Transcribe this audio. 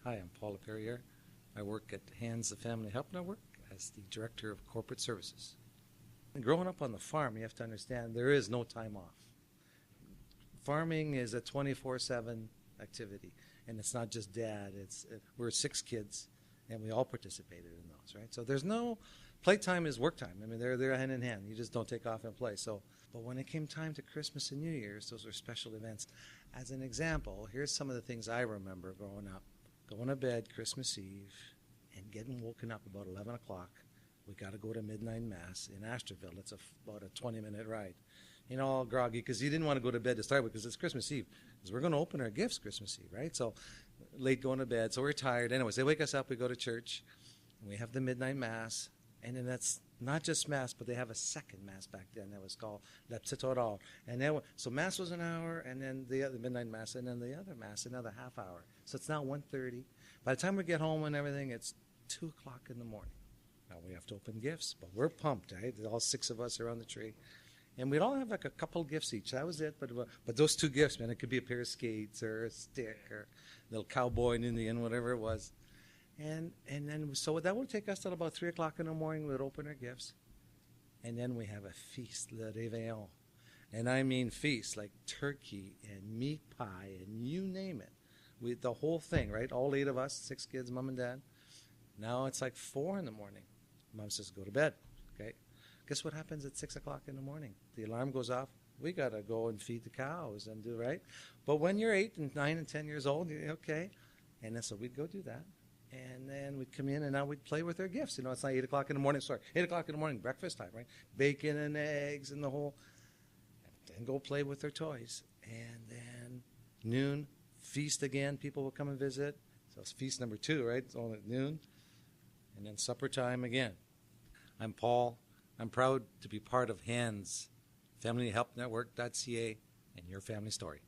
Hi, I'm Paul Laperriere. I work at Hands TheFamilyHelp Network as the Director of Corporate Services. And growing up on the farm, you have to understand there is no time off. Farming is a 24/7 activity, and it's not just Dad. We're 6 kids, and we all participated in those, right? So there's no playtime is work time. I mean, they're hand in hand. You just don't take off and play. But when it came time to Christmas and New Year's, those were special events. As an example, here's some of the things I remember growing up. Going to bed Christmas Eve and getting woken up about 11 o'clock. We got to go to midnight mass in Ashterville. It's about a 20-minute ride. You know, all groggy because you didn't want to go to bed to start with because it's Christmas Eve. Because we're going to open our gifts Christmas Eve, right? So late going to bed. So we're tired. Anyways, they wake us up. We go to church. And we have the midnight mass. And then that's not just mass, but they have a second mass back then that was called Laperriere. And then, so mass was an hour, and then the other midnight mass, and then the other mass another half hour. So it's now 1:30. By the time we get home and everything, it's 2 o'clock in the morning. Now we have to open gifts, but we're pumped, right? All 6 of us are on the tree. And we'd all have like a couple gifts each. That was it. But those 2 gifts, man, it could be a pair of skates or a stick or a little cowboy and Indian, whatever it was. And then, so that would take us till about 3 o'clock in the morning. We'd open our gifts. And then we have a feast, La Réveillon. And I mean feast, like turkey and meat pie and you name it. The whole thing, right? All 8 of us, 6 kids, Mom and Dad. Now it's like 4 in the morning. Mom says, go to bed, okay? Guess what happens at 6 o'clock in the morning? The alarm goes off. We got to go and feed the cows and do, right? But when you're 8 and 9 and 10 years old, you're okay. And then so we'd go do that. And then we'd come in, and now we'd play with their gifts. You know, it's not 8 o'clock in the morning. 8 o'clock in the morning, breakfast time, right? Bacon and eggs and the whole. And then go play with their toys. And then noon, feast again. People will come and visit. So it's feast number 2, right? It's all at noon. And then supper time again. I'm Paul. I'm proud to be part of Hands TheFamilyHelpNetwork.ca and your family story.